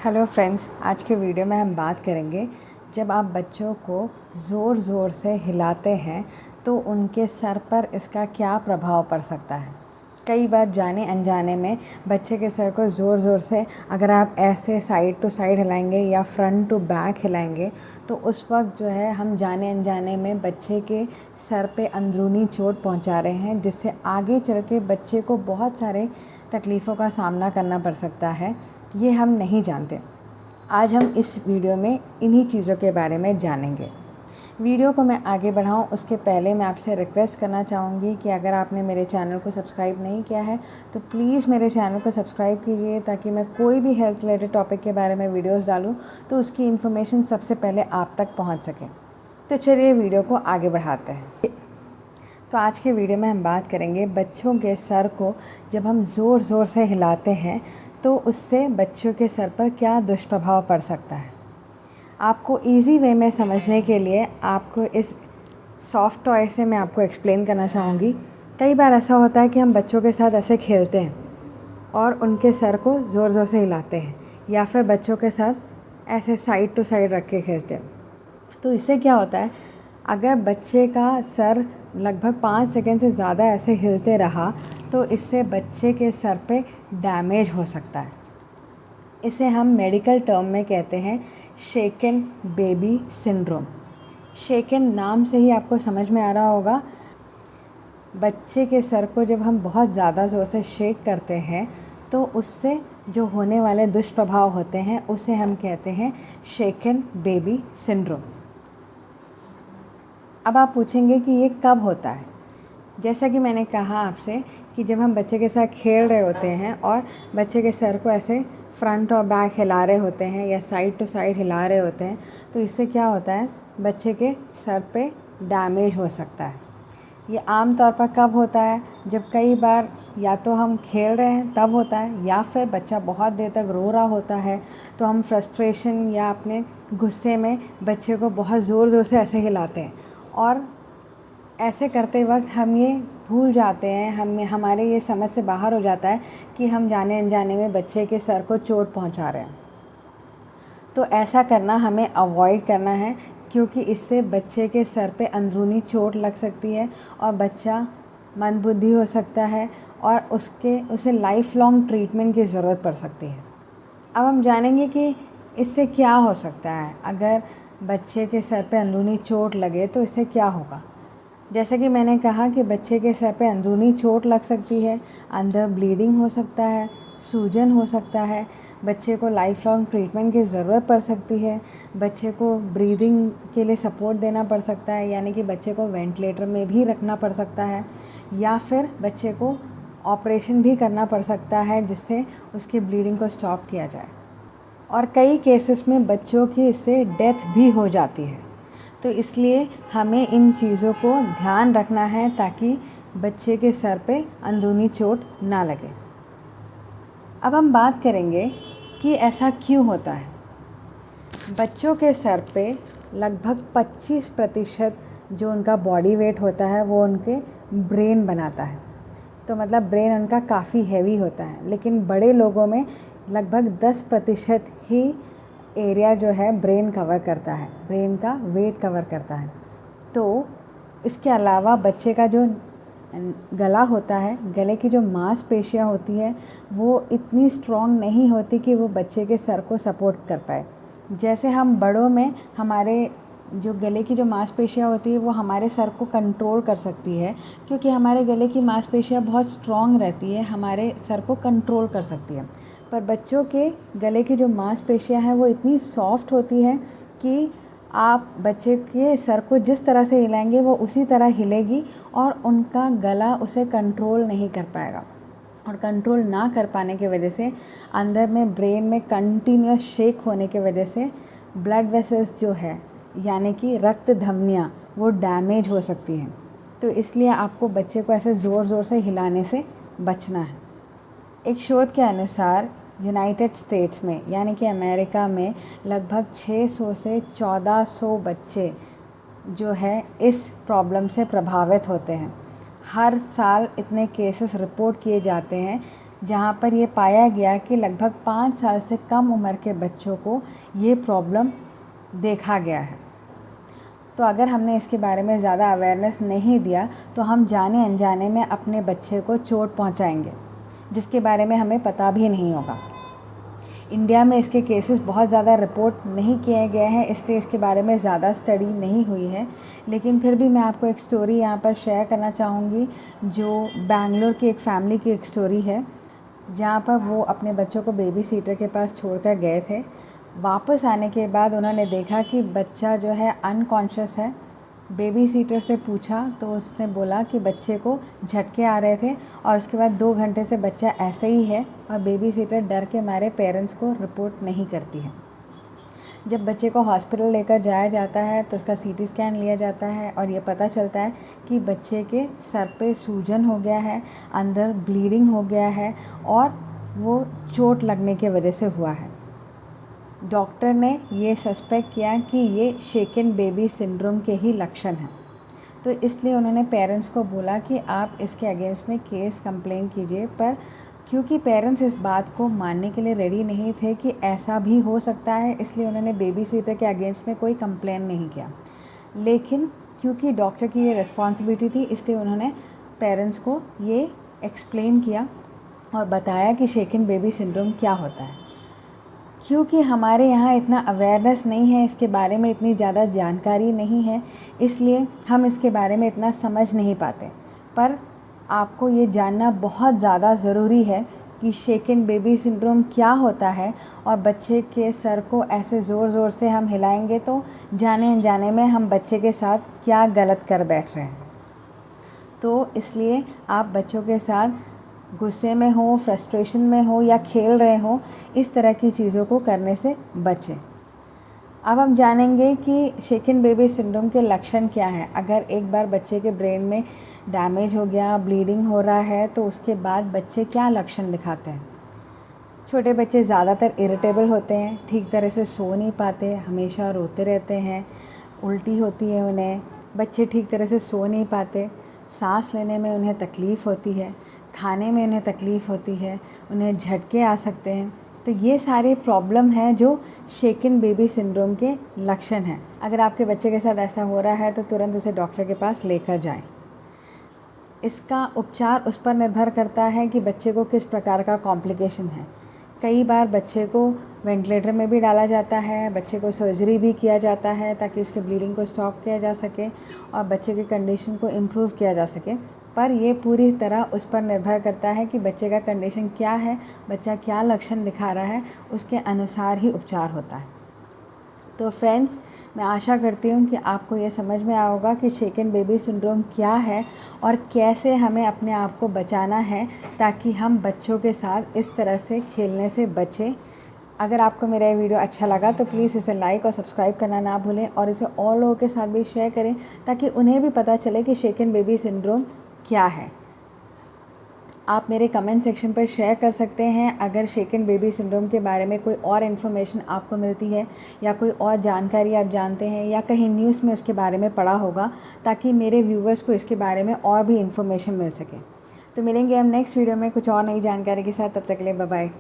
Hello friends, आज के video में हम बात करेंगे जब आप बच्चों को ज़ोर ज़ोर से हिलाते हैं तो उनके सर पर इसका क्या प्रभाव पड़ सकता है। कई बार जाने अनजाने में बच्चे के सर को ज़ोर ज़ोर से अगर आप ऐसे साइड टू साइड हिलाएंगे या फ्रंट टू बैक हिलाएंगे तो उस वक्त जो है हम जाने अनजाने में बच्चे के सर पे अंदरूनी चोट पहुंचा रहे हैं, जिससे आगे चल के बच्चे को बहुत सारे तकलीफ़ों का सामना करना पड़ सकता है। ये हम नहीं जानते। आज हम इस वीडियो में इन्हीं चीज़ों के बारे में जानेंगे। वीडियो को मैं आगे बढ़ाऊं उसके पहले मैं आपसे रिक्वेस्ट करना चाहूँगी कि अगर आपने मेरे चैनल को सब्सक्राइब नहीं किया है तो प्लीज़ मेरे चैनल को सब्सक्राइब कीजिए, ताकि मैं कोई भी हेल्थ रिलेटेड टॉपिक के बारे में वीडियोस डालूं तो उसकी इन्फॉर्मेशन सबसे पहले आप तक पहुंच सके। तो चलिए वीडियो को आगे बढ़ाते हैं। तो आज के वीडियो में हम बात करेंगे बच्चों के सर को जब हम ज़ोर ज़ोर से हिलाते हैं तो उससे बच्चों के सर पर क्या दुष्प्रभाव पड़ सकता है। आपको इजी वे में समझने के लिए आपको इस सॉफ्ट टॉय से मैं आपको एक्सप्लेन करना चाहूँगी। कई बार ऐसा होता है कि हम बच्चों के साथ ऐसे खेलते हैं और उनके सर को ज़ोर ज़ोर से हिलाते हैं, या फिर बच्चों के साथ ऐसे साइड टू साइड रख के खेलते हैं। तो इससे क्या होता है, अगर बच्चे का सर लगभग 5 सेकंड से ज़्यादा ऐसे हिलते रहा तो इससे बच्चे के सर पे डैमेज हो सकता है। इसे हम मेडिकल टर्म में कहते हैं शेकन बेबी सिंड्रोम। शेकन नाम से ही आपको समझ में आ रहा होगा, बच्चे के सर को जब हम बहुत ज़्यादा ज़ोर से शेक करते हैं तो उससे जो होने वाले दुष्प्रभाव होते हैं उसे हम कहते हैं शेकन बेबी सिंड्रोम। अब आप पूछेंगे कि ये कब होता है। जैसा कि मैंने कहा आपसे कि जब हम बच्चे के साथ खेल रहे होते हैं और बच्चे के सर को ऐसे फ्रंट और बैक हिला रहे होते हैं या साइड टू साइड हिला रहे होते हैं, तो इससे क्या होता है, बच्चे के सर पे डैमेज हो सकता है। ये आम तौर पर कब होता है, जब कई बार या तो हम खेल रहे हैं तब होता है, या फिर बच्चा बहुत देर तक रो रहा होता है तो हम फ्रस्ट्रेशन या अपने गुस्से में बच्चे को बहुत ज़ोर ज़ोर से ऐसे हिलाते हैं, और ऐसे करते वक्त हम ये भूल जाते हैं, हमारे ये समझ से बाहर हो जाता है कि हम जाने अनजाने में बच्चे के सर को चोट पहुंचा रहे हैं। तो ऐसा करना हमें अवॉइड करना है, क्योंकि इससे बच्चे के सर पे अंदरूनी चोट लग सकती है और बच्चा मंदबुद्धि हो सकता है और उसे लाइफ लॉन्ग ट्रीटमेंट की ज़रूरत पड़ सकती है। अब हम जानेंगे कि इससे क्या हो सकता है। अगर बच्चे के सर पे अंदरूनी चोट लगे तो इससे क्या होगा। जैसे कि मैंने कहा कि बच्चे के सर पे अंदरूनी चोट लग सकती है, अंदर ब्लीडिंग हो सकता है, सूजन हो सकता है, बच्चे को लाइफ लॉन्ग ट्रीटमेंट की ज़रूरत पड़ सकती है, बच्चे को ब्रीदिंग के लिए सपोर्ट देना पड़ सकता है, यानी कि बच्चे को वेंटिलेटर में भी रखना पड़ सकता है, या फिर बच्चे को ऑपरेशन भी करना पड़ सकता है जिससे उसकी ब्लीडिंग को स्टॉप किया जाए। और कई केसेस में बच्चों की इससे डेथ भी हो जाती है। तो इसलिए हमें इन चीज़ों को ध्यान रखना है ताकि बच्चे के सर पे अंदरूनी चोट ना लगे। अब हम बात करेंगे कि ऐसा क्यों होता है। बच्चों के सर पे लगभग 25% जो उनका बॉडी वेट होता है वो उनके ब्रेन बनाता है। तो मतलब ब्रेन उनका काफ़ी हैवी होता है, लेकिन बड़े लोगों में लगभग 10% ही एरिया जो है ब्रेन कवर करता है, ब्रेन का वेट कवर करता है। तो इसके अलावा बच्चे का जो गला होता है, गले की जो मांसपेशियाँ होती है वो इतनी स्ट्रॉन्ग नहीं होती कि वो बच्चे के सर को सपोर्ट कर पाए। जैसे हम बड़ों में हमारे जो गले की जो मांसपेशियाँ होती है वो हमारे सर को कंट्रोल कर सकती है, क्योंकि हमारे गले की मांसपेशियाँ बहुत स्ट्रॉन्ग रहती है, हमारे सर को कंट्रोल कर सकती है। पर बच्चों के गले की जो मांसपेशियाँ हैं वो इतनी सॉफ्ट होती हैं कि आप बच्चे के सर को जिस तरह से हिलाएंगे वो उसी तरह हिलेगी और उनका गला उसे कंट्रोल नहीं कर पाएगा। और कंट्रोल ना कर पाने की वजह से अंदर में ब्रेन में कंटिन्यूस शेक होने की वजह से ब्लड वेसल्स जो है, यानी कि रक्त धमनियाँ, वो डैमेज हो सकती हैं। तो इसलिए आपको बच्चे को ऐसे ज़ोर ज़ोर से हिलाने से बचना है। एक शोध के अनुसार यूनाइटेड स्टेट्स में, यानी कि अमेरिका में, लगभग 600 से 1400 बच्चे जो है इस प्रॉब्लम से प्रभावित होते हैं। हर साल इतने केसेस रिपोर्ट किए जाते हैं जहाँ पर ये पाया गया कि लगभग 5 साल से कम उम्र के बच्चों को ये प्रॉब्लम देखा गया है। तो अगर हमने इसके बारे में ज़्यादा अवेयरनेस नहीं दिया तो हम जाने अनजाने में अपने बच्चे को चोट पहुँचाएंगे, जिसके बारे में हमें पता भी नहीं होगा। इंडिया में इसके केसेस बहुत ज़्यादा रिपोर्ट नहीं किए गए हैं, इसलिए इसके बारे में ज़्यादा स्टडी नहीं हुई है। लेकिन फिर भी मैं आपको एक स्टोरी यहाँ पर शेयर करना चाहूँगी, जो बैंगलोर की एक फैमिली की एक स्टोरी है, जहाँ पर वो अपने बच्चों को बेबी सीटर के पास छोड़कर गए थे। वापस आने के बाद उन्होंने देखा कि बच्चा जो है अनकॉन्शियस है। बेबी सीटर से पूछा तो उसने बोला कि बच्चे को झटके आ रहे थे और उसके बाद 2 घंटे से बच्चा ऐसे ही है और बेबी सीटर डर के मारे पेरेंट्स को रिपोर्ट नहीं करती है। जब बच्चे को हॉस्पिटल लेकर जाया जाता है तो उसका सीटी स्कैन लिया जाता है और ये पता चलता है कि बच्चे के सर पे सूजन हो गया है, अंदर ब्लीडिंग हो गया है और वो चोट लगने की वजह से हुआ है। डॉक्टर ने ये सस्पेक्ट किया कि ये शेकन बेबी सिंड्रोम के ही लक्षण हैं। तो इसलिए उन्होंने पेरेंट्स को बोला कि आप इसके अगेंस्ट में केस कंप्लेन कीजिए, पर क्योंकि पेरेंट्स इस बात को मानने के लिए रेडी नहीं थे कि ऐसा भी हो सकता है, इसलिए उन्होंने बेबी सीटर के अगेंस्ट में कोई कंप्लेन नहीं किया। लेकिन क्योंकि डॉक्टर की ये रिस्पॉन्सिबिलिटी थी, इसलिए उन्होंने पेरेंट्स को ये एक्सप्लेन किया और बताया कि शेकन बेबी सिंड्रोम क्या होता है। क्योंकि हमारे यहाँ इतना अवेयरनेस नहीं है, इसके बारे में इतनी ज़्यादा जानकारी नहीं है, इसलिए हम इसके बारे में इतना समझ नहीं पाते। पर आपको ये जानना बहुत ज़्यादा ज़रूरी है कि शेकन बेबी सिंड्रोम क्या होता है और बच्चे के सर को ऐसे ज़ोर ज़ोर से हम हिलाएंगे तो जाने अनजाने में हम बच्चे के साथ क्या गलत कर बैठ रहे हैं। तो इसलिए आप बच्चों के साथ गुस्से में हो, फ्रस्ट्रेशन में हो या खेल रहे हो, इस तरह की चीज़ों को करने से बचें। अब हम जानेंगे कि शेकन बेबी सिंड्रोम के लक्षण क्या हैं। अगर एक बार बच्चे के ब्रेन में डैमेज हो गया, ब्लीडिंग हो रहा है, तो उसके बाद बच्चे क्या लक्षण दिखाते हैं। छोटे बच्चे ज़्यादातर इरिटेबल होते हैं, ठीक तरह से सो नहीं पाते, हमेशा रोते रहते हैं, उल्टी होती है उन्हें, बच्चे ठीक तरह से सो नहीं पाते, सांस लेने में उन्हें तकलीफ़ होती है, खाने में उन्हें तकलीफ़ होती है, उन्हें झटके आ सकते हैं। तो ये सारे प्रॉब्लम हैं जो शेकन बेबी सिंड्रोम के लक्षण हैं। अगर आपके बच्चे के साथ ऐसा हो रहा है तो तुरंत उसे डॉक्टर के पास लेकर जाएं। इसका उपचार उस पर निर्भर करता है कि बच्चे को किस प्रकार का कॉम्प्लिकेशन है। कई बार बच्चे को वेंटिलेटर में भी डाला जाता है, बच्चे को सर्जरी भी किया जाता है ताकि उसके ब्लीडिंग को स्टॉप किया जा सके और बच्चे की कंडीशन को इम्प्रूव किया जा सके। पर ये पूरी तरह उस पर निर्भर करता है कि बच्चे का कंडीशन क्या है, बच्चा क्या लक्षण दिखा रहा है, उसके अनुसार ही उपचार होता है। तो फ्रेंड्स, मैं आशा करती हूँ कि आपको ये समझ में आया होगा कि शेकन बेबी सिंड्रोम क्या है और कैसे हमें अपने आप को बचाना है ताकि हम बच्चों के साथ इस तरह से खेलने से बचें। अगर आपको मेरा ये वीडियो अच्छा लगा तो प्लीज़ इसे लाइक और सब्सक्राइब करना ना भूलें और इसे और लोगों के साथ भी शेयर करें ताकि उन्हें भी पता चले कि शेकन बेबी सिंड्रोम क्या है। आप मेरे कमेंट सेक्शन पर शेयर कर सकते हैं अगर शेकन बेबी सिंड्रोम के बारे में कोई और इन्फॉर्मेशन आपको मिलती है या कोई और जानकारी आप जानते हैं या कहीं न्यूज़ में उसके बारे में पढ़ा होगा, ताकि मेरे व्यूवर्स को इसके बारे में और भी इन्फॉर्मेशन मिल सके। तो मिलेंगे हम नेक्स्ट वीडियो में कुछ और नई जानकारी के साथ। तब तक के लिए बाय बाय।